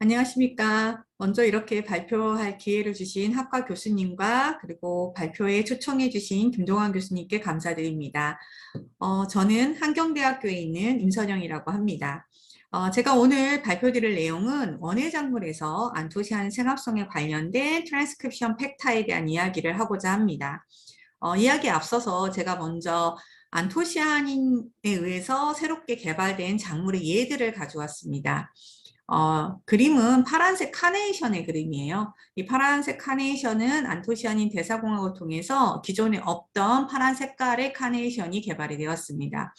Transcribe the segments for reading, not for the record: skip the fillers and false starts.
안녕하십니까. 먼저 이렇게 발표할 기회를 주신 학과 교수님과 그리고 발표에 초청해 주신 김동환 교수님께 감사드립니다. 저는 한경대학교에 있는 임선영이라고 합니다. 제가 오늘 발표드릴 내용은 원해작물에서 안토시아닌 생합성에 관련된 트랜스크립션 팩타에 대한 이야기를 하고자 합니다. 이야기에 앞서서 제가 먼저 안토시아닌에 의해서 새롭게 개발된 작물의 예들을 가져왔습니다. 그림은 파란색 카네이션의 그림이에요. 이 파란색 카네이션은 안토시아닌 대사공학을 통해서 기존에 없던 파란 색깔의 카네이션이 개발이 되었습니다.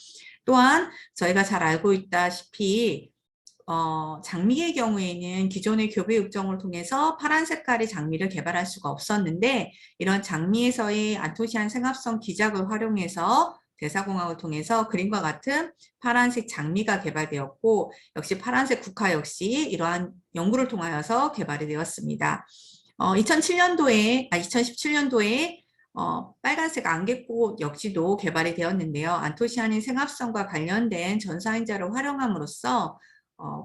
또한 저희가 잘 알고 있다시피 장미의 경우에는 기존의 교배 육종을 통해서 파란 색깔의 장미를 개발할 수가 없었는데 이런 장미에서의 안토시아닌 생합성 기작을 활용해서 대사공학을 통해서 그림과 같은 파란색 장미가 개발되었고 역시 파란색 국화 역시 이러한 연구를 통하여서 개발이 되었습니다. 2017년도에 빨간색 안개꽃 역시도 개발이 되었는데요. 안토시아닌 생합성과 관련된 전사인자를 활용함으로써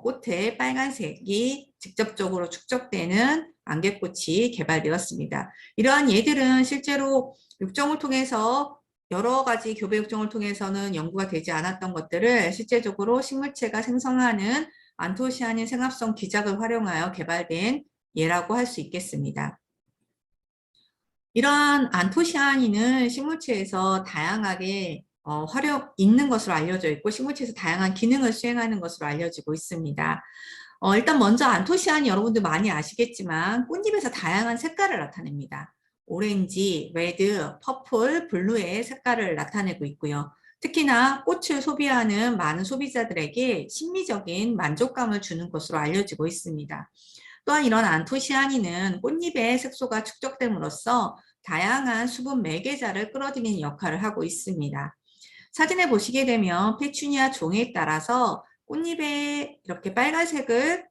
꽃에 빨간색이 직접적으로 축적되는 안개꽃이 개발되었습니다. 이러한 예들은 실제로 육종을 통해서 여러 가지 교배 육종을 통해서는 연구가 되지 않았던 것들을 실제적으로 식물체가 생성하는 안토시아닌 생합성 기작을 활용하여 개발된 예라고 할 수 있겠습니다. 이러한 안토시아닌은 식물체에서 다양하게 있는 것으로 알려져 있고 식물체에서 다양한 기능을 수행하는 것으로 알려지고 있습니다. 일단 먼저 안토시아닌 여러분들 많이 아시겠지만 꽃잎에서 다양한 색깔을 나타냅니다. 오렌지, 레드, 퍼플, 블루의 색깔을 나타내고 있고요. 특히나 꽃을 소비하는 많은 소비자들에게 심미적인 만족감을 주는 것으로 알려지고 있습니다. 또한 이런 안토시아닌은 꽃잎의 색소가 축적됨으로써 다양한 수분 매개자를 끌어들이는 역할을 하고 있습니다. 사진에 보시게 되면 페추니아 종에 따라서 꽃잎에 이렇게 빨간색을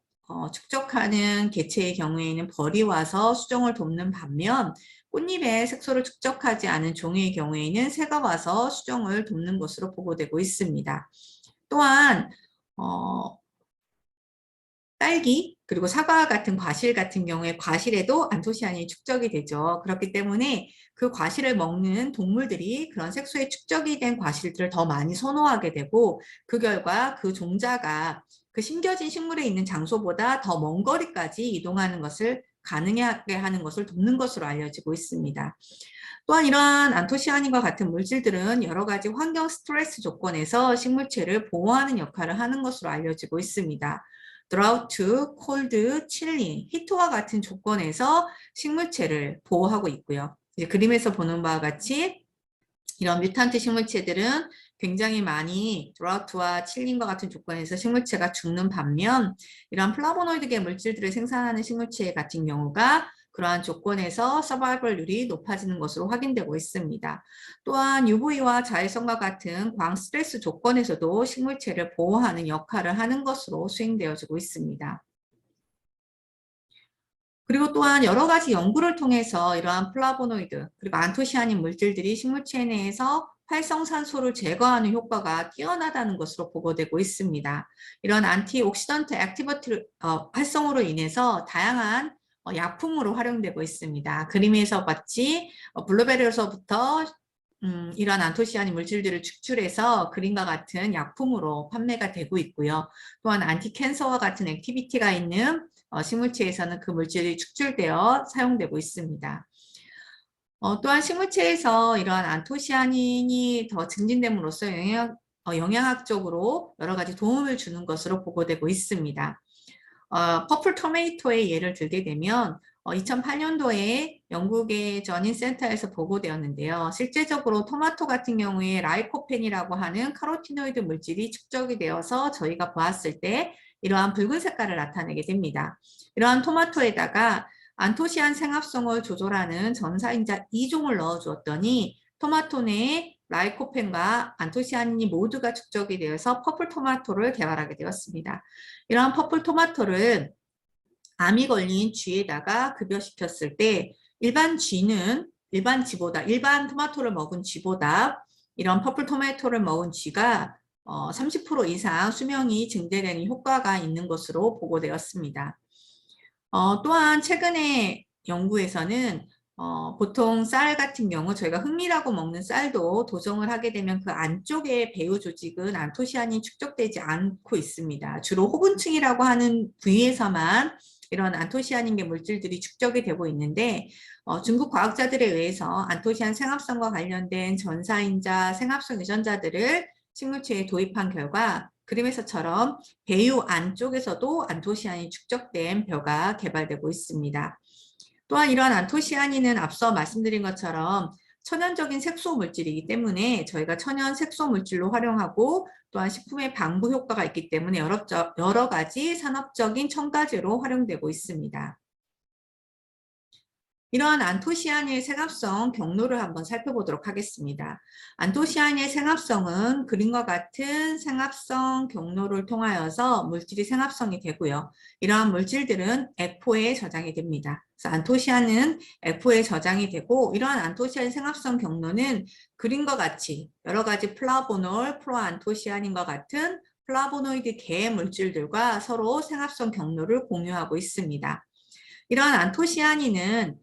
축적하는 개체의 경우에는 벌이 와서 수정을 돕는 반면 꽃잎에 색소를 축적하지 않은 종의 경우에는 새가 와서 수정을 돕는 것으로 보고되고 있습니다. 또한 딸기 그리고 사과 같은 과실 같은 경우에 과실에도 안토시아닌이 축적이 되죠. 그렇기 때문에 그 과실을 먹는 동물들이 그런 색소에 축적이 된 과실들을 더 많이 선호하게 되고 그 결과 그 종자가 그 심겨진 식물에 있는 장소보다 더 먼 거리까지 이동하는 것을 가능하게 하는 것을 돕는 것으로 알려지고 있습니다. 또한 이러한 안토시아닌과 같은 물질들은 여러 가지 환경 스트레스 조건에서 식물체를 보호하는 역할을 하는 것으로 알려지고 있습니다. 드라우트, 콜드, 칠링, 히트와 같은 조건에서 식물체를 보호하고 있고요. 이제 그림에서 보는 바와 같이 이런 뮤탄트 식물체들은 굉장히 많이 드라우트와 칠링과 같은 조건에서 식물체가 죽는 반면 이런 플라보노이드계 물질들을 생산하는 식물체 같은 경우가 그러한 조건에서 서바이벌률이 높아지는 것으로 확인되고 있습니다. 또한 UV와 자외선과 같은 광 스트레스 조건에서도 식물체를 보호하는 역할을 하는 것으로 수행되어지고 있습니다. 그리고 또한 여러 가지 연구를 통해서 이러한 플라보노이드 그리고 안토시아닌 물질들이 식물체 내에서 활성산소를 제거하는 효과가 뛰어나다는 것으로 보고되고 있습니다. 이런 안티옥시던트 액티비티 활성으로 인해서 다양한 약품으로 활용되고 있습니다. 그림에서 봤지 블루베리에서부터 이런 안토시아닌 물질들을 축출해서 그림과 같은 약품으로 판매가 되고 있고요. 또한 안티캔서와 같은 액티비티가 있는 식물체에서는 그 물질이 축출되어 사용되고 있습니다. 또한 식물체에서 이러한 안토시아닌이 더 증진됨으로써 영양학적으로 여러 가지 도움을 주는 것으로 보고되고 있습니다. 퍼플 토메이토의 예를 들게 되면 2008년도에 영국의 전인센터에서 보고되었는데요. 실제적으로 토마토 같은 경우에 라이코펜이라고 하는 카로티노이드 물질이 축적이 되어서 저희가 보았을 때 이러한 붉은 색깔을 나타내게 됩니다. 이러한 토마토에다가 안토시안 생합성을 조절하는 전사인자 2종을 넣어주었더니 토마토 내에 라이코펜과 안토시아닌이 모두가 축적이 되어서 퍼플 토마토를 개발하게 되었습니다. 이러한 퍼플 토마토를 암이 걸린 쥐에다가 급여시켰을 때 일반 토마토를 먹은 쥐보다 이런 퍼플 토마토를 먹은 쥐가 30% 이상 수명이 증대되는 효과가 있는 것으로 보고되었습니다. 또한 최근에 연구에서는 보통 쌀 같은 경우 저희가 흑미라고 먹는 쌀도 도정을 하게 되면 그 안쪽에 배후 조직은 안토시아닌이 축적되지 않고 있습니다. 주로 호분층이라고 하는 부위에서만 이런 안토시아닌계 물질들이 축적이 되고 있는데 중국 과학자들에 의해서 안토시안 생합성과 관련된 전사인자 생합성 유전자들을 식물체에 도입한 결과 그림에서처럼 배유 안쪽에서도 안토시아닌이 축적된 벼가 개발되고 있습니다. 또한 이러한 안토시아닌은 앞서 말씀드린 것처럼 천연적인 색소 물질이기 때문에 저희가 천연 색소 물질로 활용하고 또한 식품의 방부 효과가 있기 때문에 여러 가지 산업적인 첨가제로 활용되고 있습니다. 이러한 안토시아닌의 생합성 경로를 한번 살펴보도록 하겠습니다. 안토시아닌의 생합성은 그림과 같은 생합성 경로를 통하여서 물질이 생합성이 되고요. 이러한 물질들은 F4에 저장이 됩니다. 그래서 안토시아닌은 F4에 저장이 되고 이러한 안토시아닌 생합성 경로는 그림과 같이 여러 가지 플라보놀, 프로안토시아닌과 같은 플라보노이드 계 물질들과 서로 생합성 경로를 공유하고 있습니다. 이러한 안토시아닌은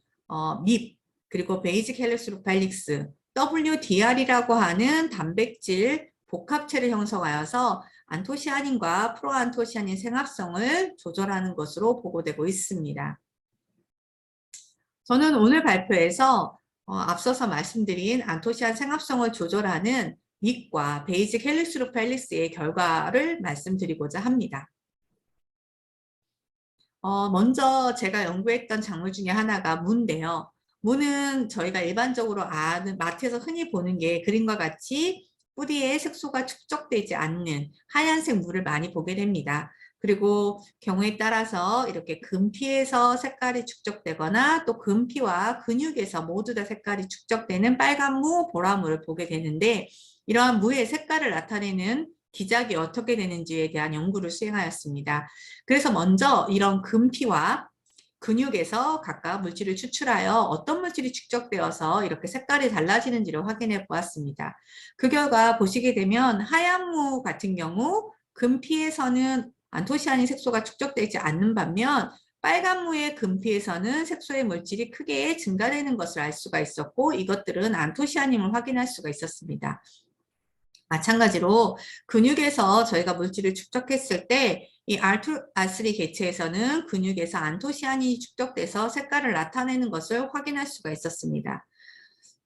밉 그리고 베이직 헬릭스루팔릭스 WDR이라고 하는 단백질 복합체를 형성하여서 안토시아닌과 프로안토시아닌 생합성을 조절하는 것으로 보고되고 있습니다. 저는 오늘 발표에서 앞서서 말씀드린 안토시안 생합성을 조절하는 밉과 베이직 헬릭스루팔릭스의 결과를 말씀드리고자 합니다. 먼저 제가 연구했던 작물 중에 하나가 무인데요. 무는 저희가 일반적으로 아는 마트에서 흔히 보는 게 그림과 같이 뿌리에 색소가 축적되지 않는 하얀색 무를 많이 보게 됩니다. 그리고 경우에 따라서 이렇게 금피에서 색깔이 축적되거나 또 금피와 근육에서 모두 다 색깔이 축적되는 빨간 무, 보라무를 보게 되는데 이러한 무의 색깔을 나타내는 기작이 어떻게 되는지에 대한 연구를 수행하였습니다. 그래서 먼저 이런 금피와 근육에서 각각 물질을 추출하여 어떤 물질이 축적되어서 이렇게 색깔이 달라지는지를 확인해 보았습니다. 그 결과 보시게 되면 하얀 무 같은 경우 금피에서는 안토시아닌 색소가 축적되지 않는 반면 빨간 무의 금피에서는 색소의 물질이 크게 증가되는 것을 알 수가 있었고 이것들은 안토시아닌을 확인할 수가 있었습니다. 마찬가지로 근육에서 저희가 물질을 축적했을 때 이 R2R3 개체에서는 근육에서 안토시아닌이 축적돼서 색깔을 나타내는 것을 확인할 수가 있었습니다.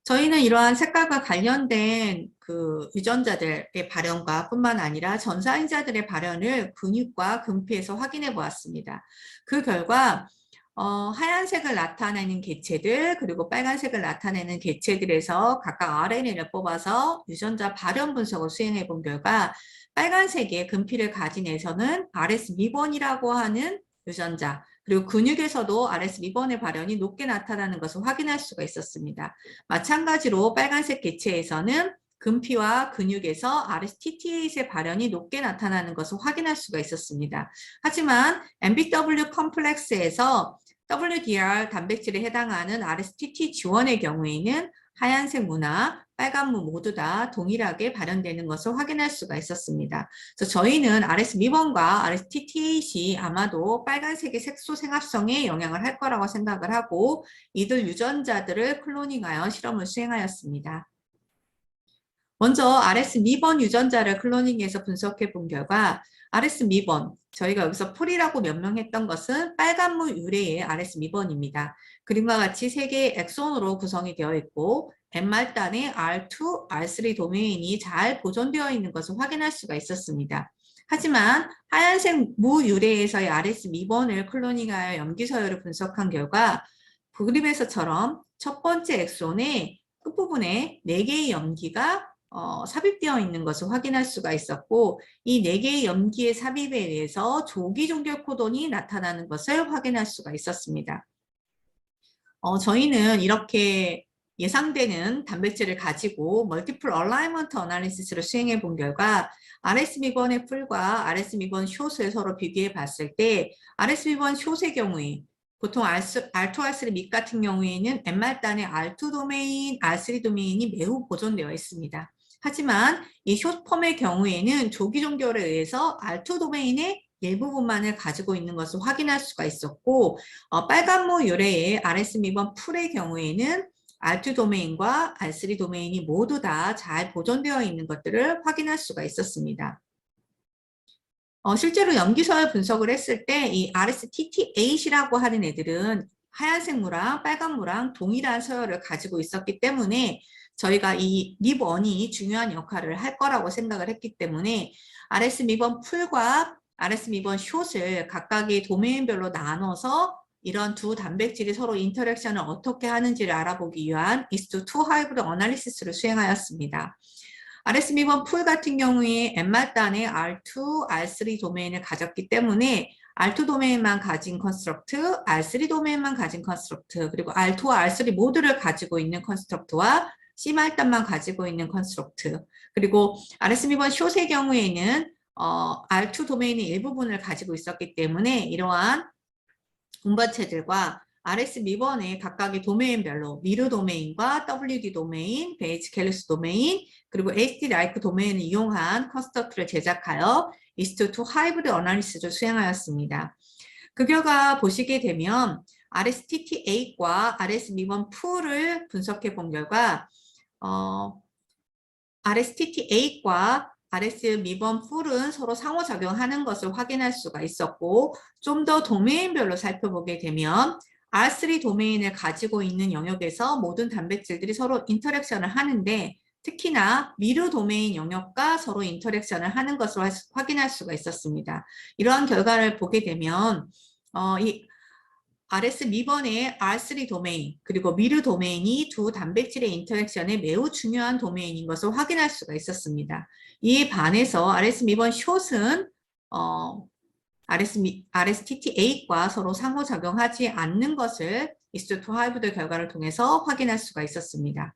저희는 이러한 색깔과 관련된 그 유전자들의 발현과 뿐만 아니라 전사인자들의 발현을 근육과 금피에서 확인해 보았습니다. 그 결과 하얀색을 나타내는 개체들 그리고 빨간색을 나타내는 개체들에서 각각 RNA를 뽑아서 유전자 발현 분석을 수행해 본 결과 빨간색의 금피를 가진 애에서는 RS-미번이라고 하는 유전자 그리고 근육에서도 RS-미번의 발현이 높게 나타나는 것을 확인할 수가 있었습니다. 마찬가지로 빨간색 개체에서는 금피와 근육에서 RSTTA의 발현이 높게 나타나는 것을 확인할 수가 있었습니다. 하지만 MBW 컴플렉스에서 WDR 단백질에 해당하는 RSTT 지원의 경우에는 하얀색 무나 빨간 무 모두 다 동일하게 발현되는 것을 확인할 수가 있었습니다. 그래서 저희는 RS-미번과 RSTT8이 아마도 빨간색의 색소 생합성에 영향을 할 거라고 생각을 하고 이들 유전자들을 클로닝하여 실험을 수행하였습니다. 먼저 RS-미번 유전자를 클로닝해서 분석해 본 결과 RS-미번, 저희가 여기서 풀이라고 명명했던 것은 빨간무 유래의 RS-미번입니다. 그림과 같이 3개의 엑손으로 구성이 되어 있고 엠말단의 R2, R3 도메인이 잘 보존되어 있는 것을 확인할 수가 있었습니다. 하지만 하얀색 무 유래에서의 RS-미번을 클로닝하여 염기서열을 분석한 결과 그림에서처럼 첫 번째 엑손의 끝부분에 4개의 염기가 삽입되어 있는 것을 확인할 수가 있었고 이 4개의 염기의 삽입에 의해서 조기 종결 코돈이 나타나는 것을 확인할 수가 있었습니다. 저희는 이렇게 예상되는 단백질을 가지고 멀티플 얼라이먼트 어널리시스를 수행해 본 결과 RS-미번의 풀과 RS-미번 숏을 서로 비교해 봤을 때 RS-미번 숏의 경우에 보통 R2, R3 밉 같은 경우에는 엠말단의 R2 도메인, R3 도메인이 매우 보존되어 있습니다. 하지만 이 숏펌의 경우에는 조기 종결에 의해서 R2 도메인의 일부분만을 가지고 있는 것을 확인할 수가 있었고, 빨간모 유래의 RS-미번 풀의 경우에는 R2 도메인과 R3 도메인이 모두 다 잘 보존되어 있는 것들을 확인할 수가 있었습니다. 실제로 염기서열 분석을 했을 때 이 RSTT8이라고 하는 애들은 하얀색 무랑 빨간 무랑 동일한 서열을 가지고 있었기 때문에 저희가 이 립1이 중요한 역할을 할 거라고 생각을 했기 때문에 RS-미번 풀과 RS-미번 숏을 각각의 도메인별로 나눠서 이런 두 단백질이 서로 인터랙션을 어떻게 하는지를 알아보기 위한 ES2 하이브리드 어널리시스를 수행하였습니다. RS-미번 풀 같은 경우에 N말단의 R2, R3 도메인을 가졌기 때문에 R2 도메인만 가진 컨스트럭트, R3 도메인만 가진 컨스트럭트, 그리고 R2와 R3 모두를 가지고 있는 컨스트럭트와 C말단만 가지고 있는 컨스트럭트, 그리고 RS-미번 숏의 경우에는 R2 도메인의 일부분을 가지고 있었기 때문에 이러한 운반체들과 RS-미번의 각각의 도메인별로 미르 도메인과 WD 도메인, 베이지 캘리스 도메인, 그리고 HD-like 도메인을 이용한 컨스트럭트를 제작하여 ES2 하이브리드 어널리시스를 수행하였습니다. 그 결과 보시게 되면 RSTT8과 RS-미번 풀을 분석해 본 결과 RSTT8과 RS-미번 풀은 서로 상호작용하는 것을 확인할 수가 있었고, 좀 더 도메인별로 살펴보게 되면 R3 도메인을 가지고 있는 영역에서 모든 단백질들이 서로 인터랙션을 하는데, 특히나 미르 도메인 영역과 서로 인터랙션을 하는 것을 확인할 수가 있었습니다. 이러한 결과를 보게 되면 이 RS-미번의 R3 도메인 그리고 미르 도메인이 두 단백질의 인터랙션에 매우 중요한 도메인인 것을 확인할 수가 있었습니다. 이에 반해서 RS-미번 숏은 RSTT8과 서로 상호작용하지 않는 것을 ES2 하이브리드 결과를 통해서 확인할 수가 있었습니다.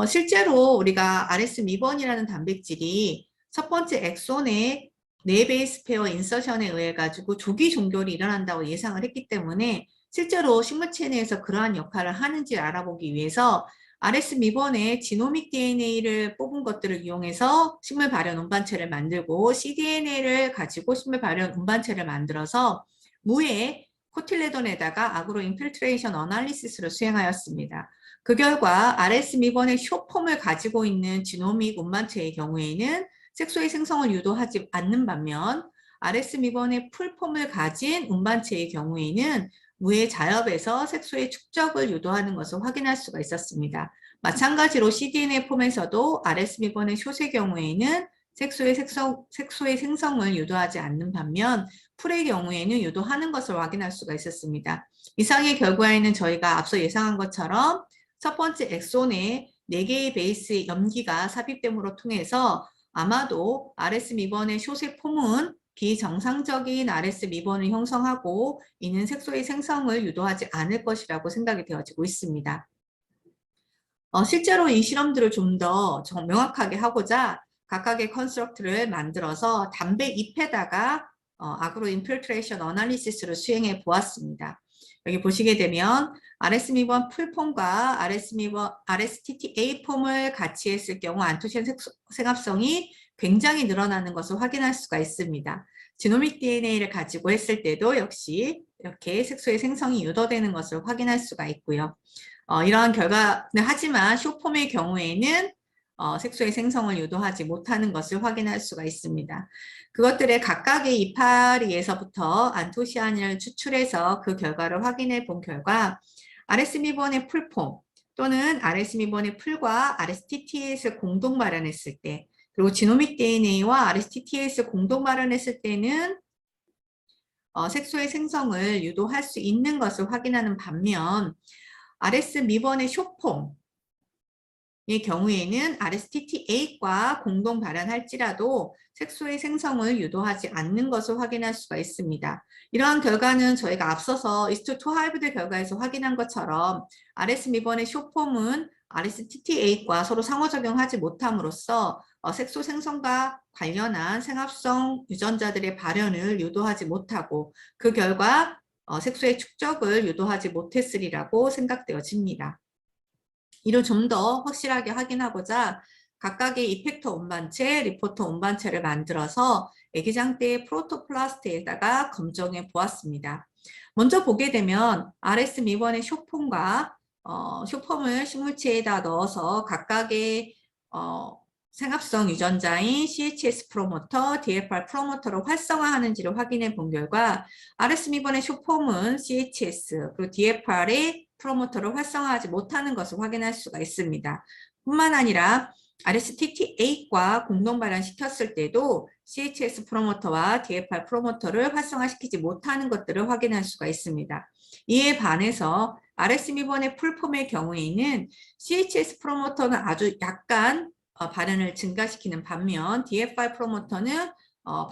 실제로 우리가 RS-미번이라는 단백질이 첫 번째 엑손의 네 베이스 페어 인서션에 의해 가지고 조기 종결이 일어난다고 예상을 했기 때문에 실제로 식물 체내에서 그러한 역할을 하는지 알아보기 위해서 RS-미번의 지노믹 DNA를 뽑은 것들을 이용해서 식물 발현 운반체를 만들고 cDNA를 가지고 식물 발현 운반체를 만들어서 무의 코틸레돈에다가 아그로 인필트레이션 어널리시스를 수행하였습니다. 그 결과 RS-미번의 숏폼을 가지고 있는 지노믹 운반체의 경우에는 색소의 생성을 유도하지 않는 반면 RS-미번의 풀폼을 가진 운반체의 경우에는 무의 자엽에서 색소의 축적을 유도하는 것을 확인할 수가 있었습니다. 마찬가지로 cDNA 폼에서도 RS-미번의 숏의 경우에는 색소의 생성을 유도하지 않는 반면 풀의 경우에는 유도하는 것을 확인할 수가 있었습니다. 이상의 결과에는 저희가 앞서 예상한 것처럼 첫 번째 엑손에 4개의 베이스의 염기가 삽입됨으로 통해서 아마도 RS-미번의 숏의 폼은 비정상적인 RS-미번을 형성하고 이는 색소의 생성을 유도하지 않을 것이라고 생각이 되어지고 있습니다. 실제로 이 실험들을 좀 더 명확하게 하고자 각각의 컨스트럭트를 만들어서 담배 잎에다가 아그로 인필트레이션 어널리시스를 수행해 보았습니다. 여기 보시게 되면 RS-미번 풀폼과 RSTT8 폼을 같이 했을 경우 안토시안 생합성이 굉장히 늘어나는 것을 확인할 수가 있습니다. 지노믹 DNA를 가지고 했을 때도 역시 이렇게 색소의 생성이 유도되는 것을 확인할 수가 있고요. 이러한 결과는 하지만 숏폼의 경우에는 색소의 생성을 유도하지 못하는 것을 확인할 수가 있습니다. 그것들의 각각의 이파리에서부터 안토시아닌을 추출해서 그 결과를 확인해 본 결과 RS-미번의 풀폼 또는 RS-미번의 풀과 RSTTAS를 공동 발현했을 때 그리고 지노믹 DNA와 RSTTAS를 공동 발현했을 때는 색소의 생성을 유도할 수 있는 것을 확인하는 반면 RS-미번의 숏폼 의 경우에는 RSTT8과 공동 발현할지라도 색소의 생성을 유도하지 않는 것을 확인할 수가 있습니다. 이러한 결과는 저희가 앞서서 ES2 하이브리드 결과에서 확인한 것처럼 RS-미번의 숏폼은 RSTT8과 서로 상호작용하지 못함으로써 색소 생성과 관련한 생합성 유전자들의 발현을 유도하지 못하고 그 결과 색소의 축적을 유도하지 못했으리라고 생각되어집니다. 이를 좀 더 확실하게 확인하고자 각각의 이펙터 운반체, 리포터 운반체를 만들어서 애기장대의 프로토플라스트에다가 검정해 보았습니다. 먼저 보게 되면 RS 미번의 쇼폼과 쇼폼을 식물체에다 넣어서 각각의 생합성 유전자인 CHS 프로모터, DFR 프로모터를 활성화하는지를 확인해 본 결과 RS 미번의 쇼폼은 CHS 그리고 DFR의 프로모터를 활성화하지 못하는 것을 확인할 수가 있습니다. 뿐만 아니라 RSTT8과 공동 발현시켰을 때도 CHS 프로모터와 DFR 프로모터를 활성화시키지 못하는 것들을 확인할 수가 있습니다. 이에 반해서 RS 미번의 풀폼의 경우에는 CHS 프로모터는 아주 약간 발현을 증가시키는 반면 DFR 프로모터는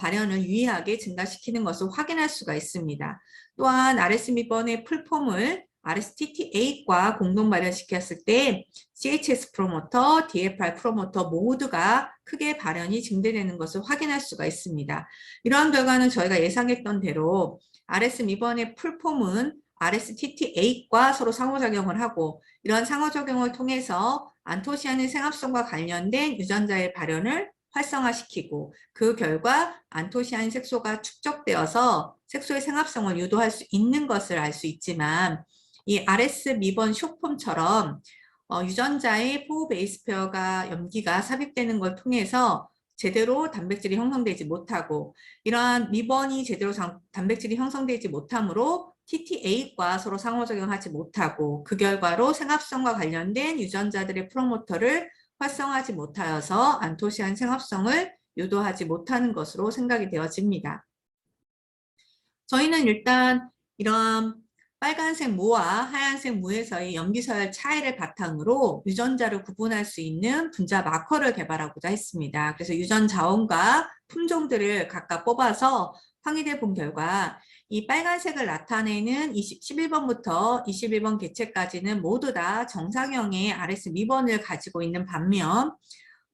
발현을 유의하게 증가시키는 것을 확인할 수가 있습니다. 또한 RS 미번의 풀폼을 RSTT8과 공동 발현시켰을 때 CHS 프로모터, DFR 프로모터 모두가 크게 발현이 증대되는 것을 확인할 수가 있습니다. 이러한 결과는 저희가 예상했던 대로 RS 미번의 풀폼은 RSTT8과 서로 상호작용을 하고 이러한 상호작용을 통해서 안토시아닌 생합성과 관련된 유전자의 발현을 활성화시키고 그 결과 안토시아닌 색소가 축적되어서 색소의 생합성을 유도할 수 있는 것을 알 수 있지만 이 RS 미번 쇼폼처럼 유전자의 포 베이스 페어가 염기가 삽입되는 걸 통해서 제대로 단백질이 형성되지 못하고 이러한 미번이 제대로 단백질이 형성되지 못하므로 TT8과 서로 상호작용하지 못하고 그 결과로 생합성과 관련된 유전자들의 프로모터를 활성화하지 못하여서 안토시아닌 생합성을 유도하지 못하는 것으로 생각이 되어집니다. 저희는 일단 이런 빨간색 무와 하얀색 무에서의 염기서열 차이를 바탕으로 유전자를 구분할 수 있는 분자 마커를 개발하고자 했습니다. 그래서 유전 자원과 품종들을 각각 뽑아서 확인해 본 결과 이 빨간색을 나타내는 11번부터 21번 개체까지는 모두 다 정상형의 RS 미번을 가지고 있는 반면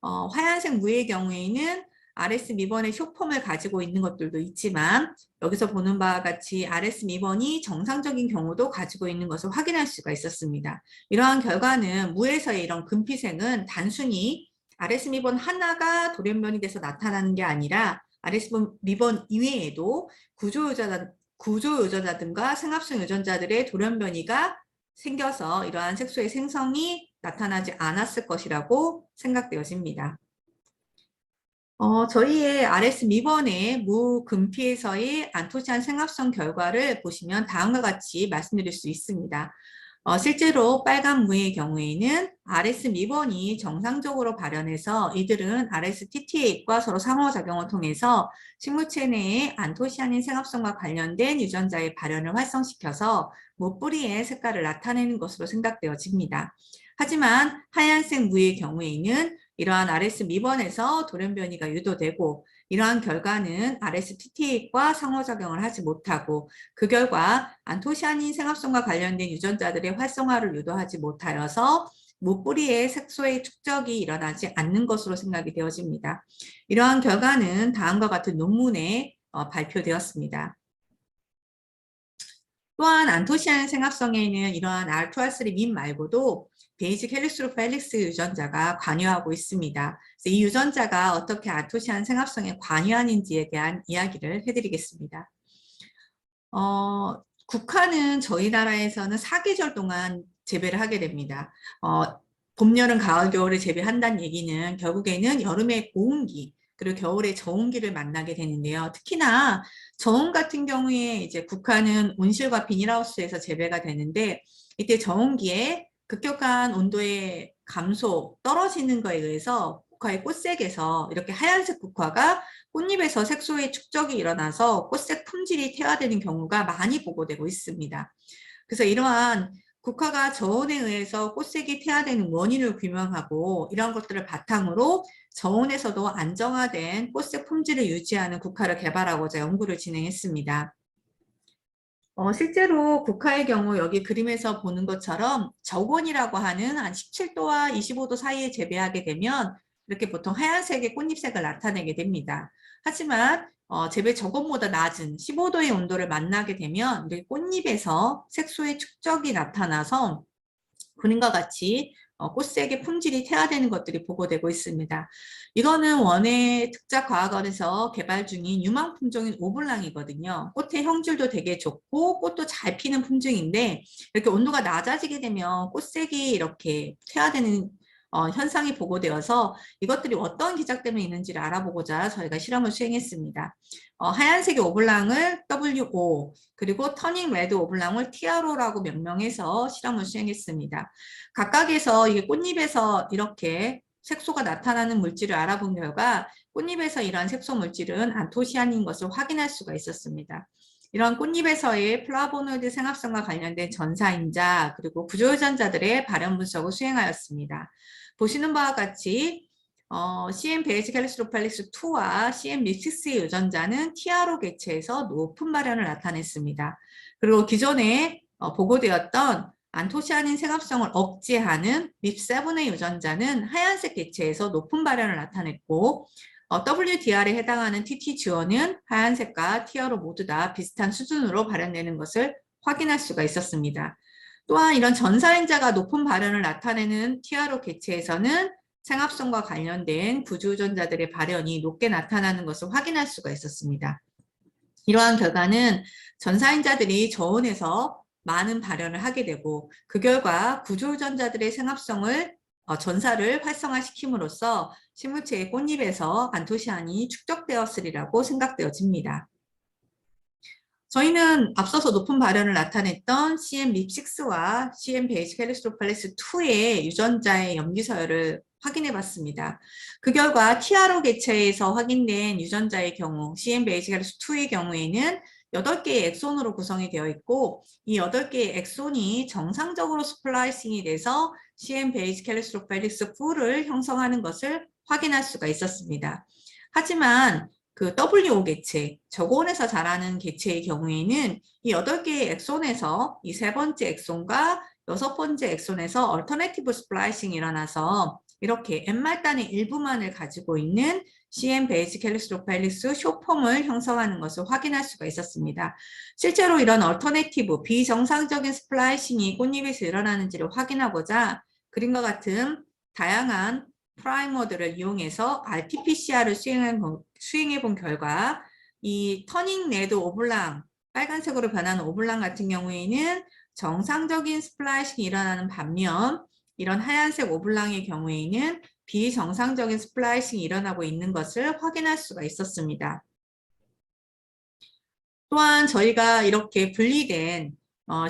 하얀색 무의 경우에는 RS 미번의 쇼폼을 가지고 있는 것들도 있지만 여기서 보는 바와 같이 RS 미번이 정상적인 경우도 가지고 있는 것을 확인할 수가 있었습니다. 이러한 결과는 무에서의 이런 금피색은 단순히 RS 미번 하나가 돌연변이 돼서 나타나는 게 아니라 RS 미번 이외에도 구조 유전자들과 생합성 유전자들의 돌연변이가 생겨서 이러한 색소의 생성이 나타나지 않았을 것이라고 생각되어집니다. 저희의 RS 미번의 무금피에서의 안토시아닌 생합성 결과를 보시면 다음과 같이 말씀드릴 수 있습니다. 실제로 빨간 무의 경우에는 RS 미번이 정상적으로 발현해서 이들은 RSTT8과 서로 상호작용을 통해서 식물체 내의 안토시아닌 생합성과 관련된 유전자의 발현을 활성시켜서 무 뿌리의 색깔을 나타내는 것으로 생각되어집니다. 하지만 하얀색 무의 경우에는 이러한 RS 미번에서 돌연변이가 유도되고 이러한 결과는 RSTT8과 상호작용을 하지 못하고 그 결과 안토시아닌 생합성과 관련된 유전자들의 활성화를 유도하지 못하여서 무뿌리의 색소의 축적이 일어나지 않는 것으로 생각이 되어집니다. 이러한 결과는 다음과 같은 논문에 발표되었습니다. 또한 안토시아닌 생합성에는 이러한 R2R3 민 말고도 베이직 헬릭스루프 헬릭스 유전자가 관여하고 있습니다. 그래서 이 유전자가 어떻게 안토시아닌 생합성에 관여하는지에 대한 이야기를 해드리겠습니다. 국화는 저희 나라에서는 4계절 동안 재배를 하게 됩니다. 봄, 여름, 가을, 겨울에 재배한다는 얘기는 결국에는 여름에 고온기 그리고 겨울에 저온기를 만나게 되는데요. 특히나 저온 같은 경우에 이제 국화는 온실과 비닐하우스에서 재배가 되는데 이때 저온기에 급격한 온도의 감소, 떨어지는 거에 의해서 국화의 꽃색에서 이렇게 하얀색 국화가 꽃잎에서 색소의 축적이 일어나서 꽃색 품질이 퇴화되는 경우가 많이 보고되고 있습니다. 그래서 이러한 국화가 저온에 의해서 꽃색이 퇴화되는 원인을 규명하고 이런 것들을 바탕으로 저온에서도 안정화된 꽃색 품질을 유지하는 국화를 개발하고자 연구를 진행했습니다. 실제로 국화의 경우 여기 그림에서 보는 것처럼 저온이라고 하는 한 17도와 25도 사이에 재배하게 되면 이렇게 보통 하얀색의 꽃잎색을 나타내게 됩니다. 하지만 재배 저온보다 낮은 15도의 온도를 만나게 되면 꽃잎에서 색소의 축적이 나타나서 그림과 같이 꽃색의 품질이 퇴화되는 것들이 보고되고 있습니다. 이거는 원예 특작과학원에서 개발 중인 유망 품종인 오블랑이거든요. 꽃의 형질도 되게 좋고 꽃도 잘 피는 품종인데 이렇게 온도가 낮아지게 되면 꽃색이 이렇게 퇴화되는 현상이 보고되어서 이것들이 어떤 기작 때문에 있는지를 알아보고자 저희가 실험을 수행했습니다. 하얀색의 오블랑을 WO 그리고 터닝 레드 오블랑을 TRO라고 명명해서 실험을 수행했습니다. 각각에서 이게 꽃잎에서 이렇게 색소가 나타나는 물질을 알아본 결과 꽃잎에서 이러한 색소 물질은 안토시아닌인 것을 확인할 수가 있었습니다. 이런 꽃잎에서의 플라보노이드 생합성과 관련된 전사인자 그리고 구조유전자들의 발현 분석을 수행하였습니다. 보시는 바와 같이 CM 베이지 캘리스로팔릭스 2와 CM 립6의 유전자는 TRO 개체에서 높은 발현을 나타냈습니다. 그리고 기존에 보고되었던 안토시아닌 생합성을 억제하는 립7의 유전자는 하얀색 개체에서 높은 발현을 나타냈고 WDR에 해당하는 TTG1은 하얀색과 TRO 모두 다 비슷한 수준으로 발현되는 것을 확인할 수가 있었습니다. 또한 이런 전사인자가 높은 발현을 나타내는 TRO 개체에서는 생합성과 관련된 구조유전자들의 발현이 높게 나타나는 것을 확인할 수가 있었습니다. 이러한 결과는 전사인자들이 저온에서 많은 발현을 하게 되고 그 결과 구조유전자들의 생합성을 전사를 활성화시킴으로써 식물체의 꽃잎에서 안토시아닌이 축적되었으리라고 생각되어집니다. 저희는 앞서서 높은 발현을 나타냈던 CM 립6와 CM 베이지 캘리스로팔레스 2의 유전자의 염기서열을 확인해 봤습니다. 그 결과 TRO 개체에서 확인된 유전자의 경우 CM 베이지 캘리스 2의 경우에는 8개의 엑손으로 구성이 되어 있고 이 8개의 엑손이 정상적으로 스플라이싱이 돼서 CM 베이지 캘리스로팔레스 4를 형성하는 것을 확인할 수가 있었습니다. 하지만 그 WO 개체, 저고온에서 자라는 개체의 경우에는 이 8개의 엑손에서 이 3번째 엑손과 6번째 엑손에서 얼터네티브 스플라이싱이 일어나서 이렇게 N말단의 일부만을 가지고 있는 CM 베이지 캘리스로팔리스 쇼폼을 형성하는 것을 확인할 수가 있었습니다. 실제로 이런 얼터네티브, 비정상적인 스플라이싱이 꽃잎에서 일어나는지를 확인하고자 그림과 같은 다양한 프라이머들을 이용해서 RT-PCR을 수행해 본 결과 이 터닝 레드 오블랑, 빨간색으로 변하는 오블랑 같은 경우에는 정상적인 스플라이싱이 일어나는 반면 이런 하얀색 오블랑의 경우에는 비정상적인 스플라이싱이 일어나고 있는 것을 확인할 수가 있었습니다. 또한 저희가 이렇게 분리된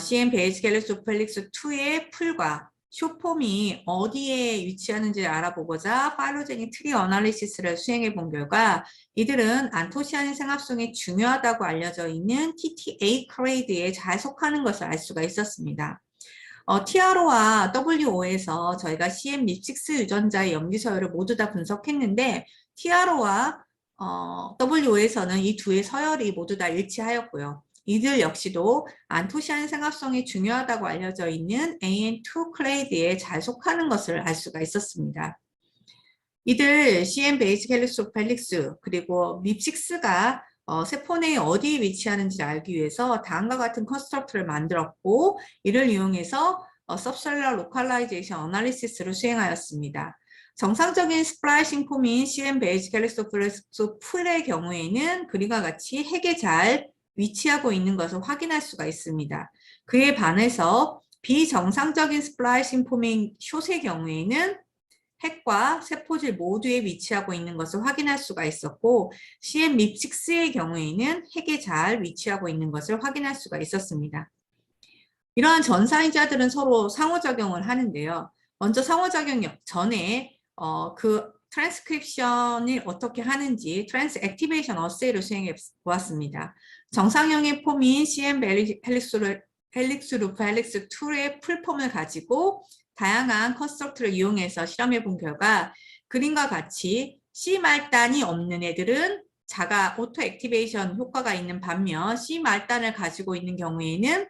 CM 베이지 캘리스로팔릭스 2의 풀과 쇼폼이 어디에 위치하는지를 알아보고자 파일로제닉 트리 어널리시스를 수행해 본 결과 이들은 안토시아닌 생합성이 중요하다고 알려져 있는 TTA 클레이드에 잘 속하는 것을 알 수가 있었습니다. TRO와 WO에서 저희가 CM 립6 유전자의 염기서열을 모두 다 분석했는데 TRO와 WO에서는 이 두의 서열이 모두 다 일치하였고요. 이들 역시도 안토시아닌 생합성이 중요하다고 알려져 있는 AN2 클레이드에 잘 속하는 것을 알 수가 있었습니다. 이들 CM 베이지 캘리스로팔릭스 그리고 립6가 세포 내에 어디에 위치하는지를 알기 위해서 다음과 같은 컨스트럭트를 만들었고 이를 이용해서 서브셀룰러 로컬라이제이션 어널리시스를 수행하였습니다. 정상적인 스플라이싱 폼인 CM 베이지 캘리스로팔릭스 풀의 경우에는 그림과 같이 핵에 잘 위치하고 있는 것을 확인할 수가 있습니다. 그에 반해서 비정상적인 스플라이싱 폼인 숏의 경우에는 핵과 세포질 모두에 위치하고 있는 것을 확인할 수가 있었고 CM 립6의 경우에는 핵에 잘 위치하고 있는 것을 확인할 수가 있었습니다. 이러한 전사인자들은 서로 상호작용을 하는데요. 먼저 상호작용 전에 그 트랜스크립션을 어떻게 하는지 트랜스 액티베이션 어세이를 수행해 보았습니다. 정상형의 폼인 CM 헬릭스 루프 헬릭스 2의 풀폼을 가지고 다양한 컨스트럭트를 이용해서 실험해 본 결과 그림과 같이 C말단이 없는 애들은 자가 오토 액티베이션 효과가 있는 반면 C말단을 가지고 있는 경우에는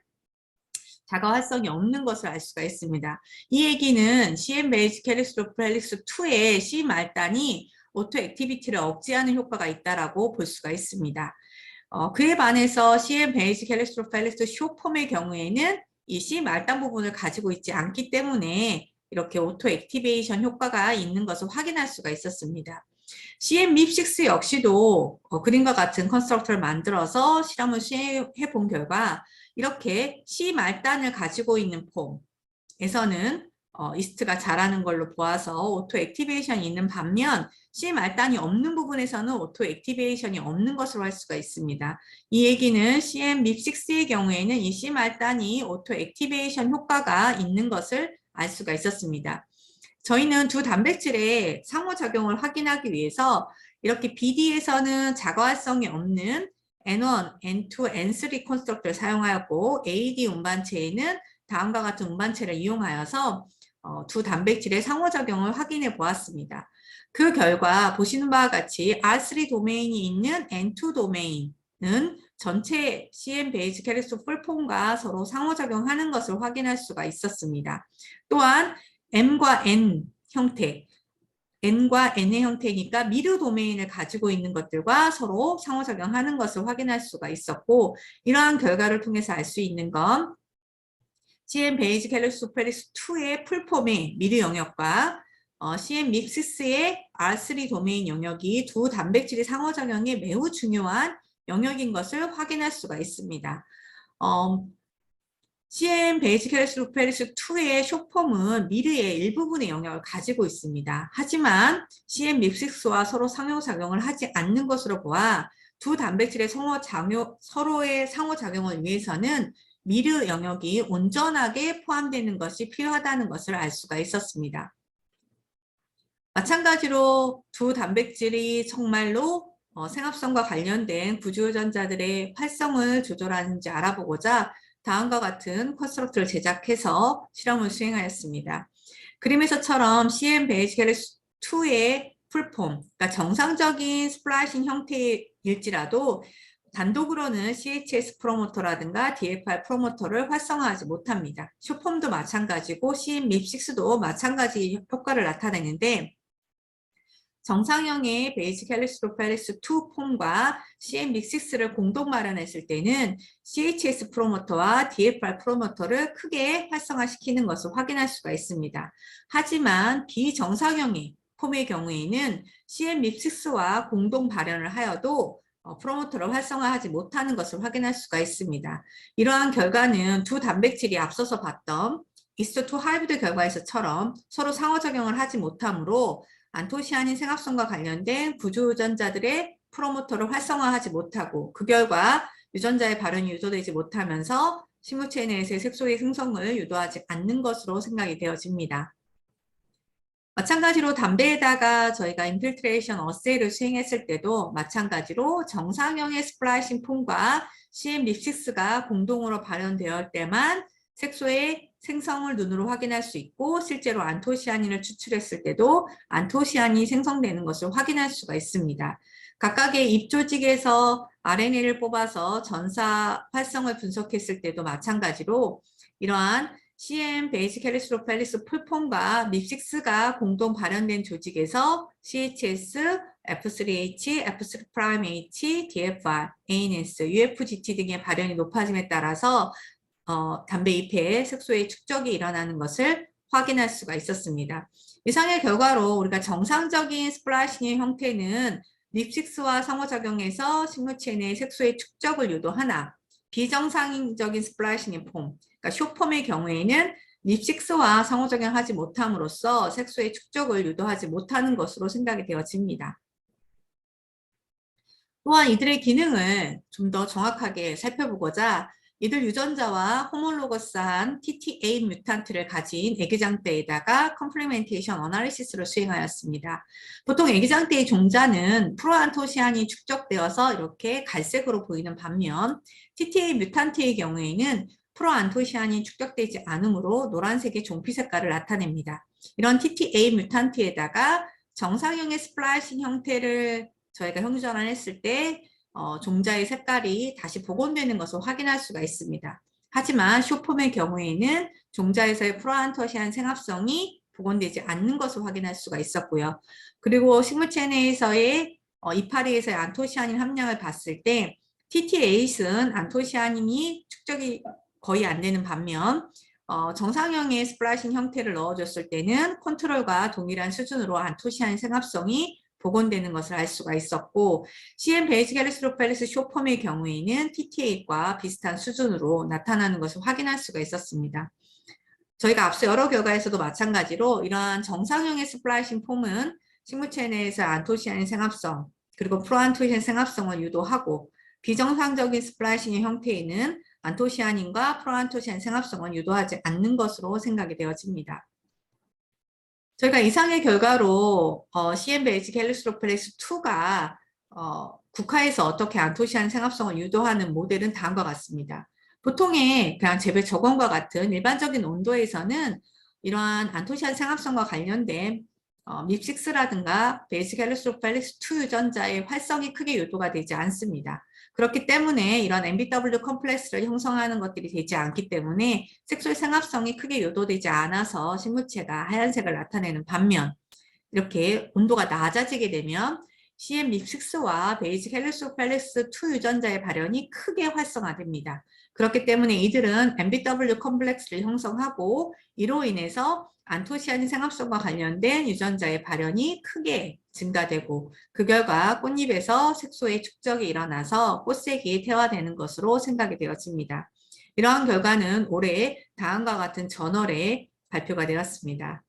자가 활성이 없는 것을 알 수가 있습니다. 이 얘기는 CM 베이지 캘리스로팔릭스 2의 C말단이 오토 액티비티를 억제하는 효과가 있다고 볼 수가 있습니다. 그에 반해서 CM 베이지 캘리스로팔릭스 쇼폼의 경우에는 이 C 말단 부분을 가지고 있지 않기 때문에 이렇게 오토 액티베이션 효과가 있는 것을 확인할 수가 있었습니다. CM-MIP6 역시도 그림과 같은 컨스트럭터를 만들어서 실험을 시행해 본 결과 이렇게 C 말단을 가지고 있는 폼에서는 이스트가 자라는 걸로 보아서 오토 액티베이션이 있는 반면 C 말단이 없는 부분에서는 오토 액티베이션이 없는 것으로 할 수가 있습니다. 이 얘기는 CM-MIP6의 경우에는 이 C 말단이 오토 액티베이션 효과가 있는 것을 알 수가 있었습니다. 저희는 두 단백질의 상호작용을 확인하기 위해서 이렇게 BD에서는 자가활성이 없는 N1, N2, N3 컨스트럭터를 사용하였고 AD 운반체에는 다음과 같은 운반체를 이용하여서 두 단백질의 상호작용을 확인해 보았습니다. 그 결과 보시는 바와 같이 R3 도메인이 있는 N2 도메인은 전체 CM 베이지 캐릭터 풀폼과 서로 상호작용하는 것을 확인할 수가 있었습니다. 또한 M과 N 형태, N과 N의 형태니까 미르 도메인을 가지고 있는 것들과 서로 상호작용하는 것을 확인할 수가 있었고 이러한 결과를 통해서 알 수 있는 건 CM 베이지 캘릭스 페릭스 2의 풀폼의 미르 영역과 CM 믹시스의 R3 도메인 영역이 두 단백질의 상호작용에 매우 중요한 영역인 것을 확인할 수가 있습니다. CM 베이지 캘릭스 페릭스 2의 쇼폼은 미르의 일부분의 영역을 가지고 있습니다. 하지만 CM 믹시스와 서로 상호작용을 하지 않는 것으로 보아 두 단백질의 서로의 상호작용을 위해서는 미르 영역이 온전하게 포함되는 것이 필요하다는 것을 알 수가 있었습니다. 마찬가지로 두 단백질이 정말로 생합성과 관련된 구조유전자들의 활성을 조절하는지 알아보고자 다음과 같은 컨스트럭트를 제작해서 실험을 수행하였습니다. 그림에서처럼 CM 베이지 캘릭스 2의 풀폼, 그러니까 정상적인 스플라이싱 형태일지라도 단독으로는 CHS 프로모터라든가 DFR 프로모터를 활성화하지 못합니다. 쇼폼도 마찬가지고 CM-MIP6도 마찬가지 효과를 나타내는데 정상형의 베이지 캘릭스 페릭스 2 폼과 CM-MIP6를 공동 마련했을 때는 CHS 프로모터와 DFR 프로모터를 크게 활성화시키는 것을 확인할 수가 있습니다. 하지만 비정상형의 폼의 경우에는 CM-MIP6와 공동 발현을 하여도 프로모터를 활성화하지 못하는 것을 확인할 수가 있습니다. 이러한 결과는 두 단백질이 앞서서 봤던 이스트2 하이브리드 결과에서처럼 서로 상호작용을 하지 못하므로 안토시아닌 생합성과 관련된 구조유전자들의 프로모터를 활성화하지 못하고 그 결과 유전자의 발현이 유도되지 못하면서 식물체 내에서의 색소의 생성을 유도하지 않는 것으로 생각이 되어집니다. 마찬가지로 담배에다가 저희가 인필트레이션 어세이를 수행했을 때도 마찬가지로 정상형의 스플라이싱 폼과 CM-MIP6가 공동으로 발현되었을 때만 색소의 생성을 눈으로 확인할 수 있고 실제로 안토시아닌을 추출했을 때도 안토시아닌이 생성되는 것을 확인할 수가 있습니다. 각각의 잎 조직에서 RNA를 뽑아서 전사 활성을 분석했을 때도 마찬가지로 이러한 CM 베이지 캘릭스 펠리스 풀폼과 MIP6가 공동 발현된 조직에서 CHS, F3H, F3'H, DFR, ANS, UFGT 등의 발현이 높아짐에 따라서 담배 잎의 색소의 축적이 일어나는 것을 확인할 수가 있었습니다. 이상의 결과로 우리가 정상적인 스플라이싱의 형태는 MIP6와 상호작용해서 식물체 내 색소의 축적을 유도하나 비정상적인 스플라이싱의 폼, 그러니까 쇼폼의 경우에는 MIP6와 상호작용하지 못함으로써 색소의 축적을 유도하지 못하는 것으로 생각이 되어집니다. 또한 이들의 기능을 좀 더 정확하게 살펴보고자 이들 유전자와 호몰로거스한 TTA 뮤탄트를 가진 애기장대에다가 컴플리멘테이션 어나리시스를 수행하였습니다. 보통 애기장대의 종자는 프로안토시안이 축적되어서 이렇게 갈색으로 보이는 반면 TTA 뮤탄트의 경우에는 프로안토시안이 축적되지 않으므로 노란색의 종피 색깔을 나타냅니다. 이런 TTA 뮤탄트에다가 정상형의 스플라이싱 형태를 저희가 형전환했을 때 종자의 색깔이 다시 복원되는 것을 확인할 수가 있습니다. 하지만 쇼폼의 경우에는 종자에서의 프로안토시안 생합성이 복원되지 않는 것을 확인할 수가 있었고요. 그리고 식물체 내에서의 이파리에서의 안토시아닌 함량을 봤을 때 TT8은 안토시아닌이 축적이 거의 안 되는 반면 정상형의 스플라이싱 형태를 넣어줬을 때는 컨트롤과 동일한 수준으로 안토시아닌 생합성이 복원되는 것을 알 수가 있었고, CM 베이직 엘리스로펠리스 쇼펌의 경우에는 TTA과 비슷한 수준으로 나타나는 것을 확인할 수가 있었습니다. 저희가 앞서 여러 결과에서도 마찬가지로 이러한 정상형의 스플라이싱 폼은 식물체 내에서 안토시아닌 생합성, 그리고 프로안토시아닌 생합성을 유도하고, 비정상적인 스플라이싱의 형태에는 안토시아닌과 프로안토시아닌 생합성을 유도하지 않는 것으로 생각이 되어집니다. 저희가 이상의 결과로 CM 베이직 헬리스로펠리스 2가 국화에서 어떻게 안토시아닌 생합성을 유도하는 모델은 다음과 같습니다. 보통의 그냥 재배 저건과 같은 일반적인 온도에서는 이러한 안토시아닌 생합성과 관련된 밉6라든가 베이직 헬리스로펠리스 2 유전자의 활성이 크게 유도가 되지 않습니다. 그렇기 때문에 이런 MBW 컴플렉스를 형성하는 것들이 되지 않기 때문에 색소의 생합성이 크게 유도되지 않아서 식물체가 하얀색을 나타내는 반면, 이렇게 온도가 낮아지게 되면 CM6와 베이직 헬리스로펠리스 2 유전자의 발현이 크게 활성화됩니다. 그렇기 때문에 이들은 MBW 컴플렉스를 형성하고, 이로 인해서 안토시아닌 생합성과 관련된 유전자의 발현이 크게 증가되고, 그 결과 꽃잎에서 색소의 축적이 일어나서 꽃색이 태화되는 것으로 생각이 되어집니다. 이러한 결과는 올해 다음과 같은 저널에 발표가 되었습니다.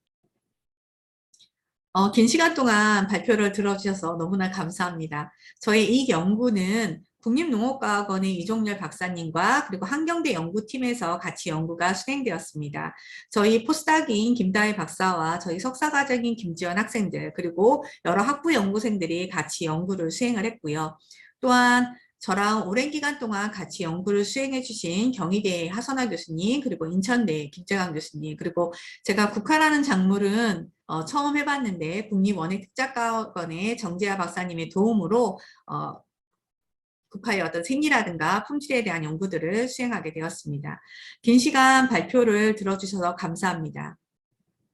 긴 시간 동안 발표를 들어주셔서 너무나 감사합니다. 저희 이 연구는 국립농업과학원의 이종렬 박사님과 그리고 한경대 연구팀에서 같이 연구가 수행되었습니다. 저희 포스닥인 김다혜 박사와 저희 석사과정인 김지연 학생들, 그리고 여러 학부 연구생들이 같이 연구를 수행을 했고요. 또한 저랑 오랜 기간 동안 같이 연구를 수행해 주신 경희대 하선아 교수님, 그리고 인천대 김재강 교수님, 그리고 제가 국화라는 작물은 처음 해봤는데 국립원예특작과학원의 정재하 박사님의 도움으로 국화의 어떤 생리라든가 품질에 대한 연구들을 수행하게 되었습니다. 긴 시간 발표를 들어주셔서 감사합니다.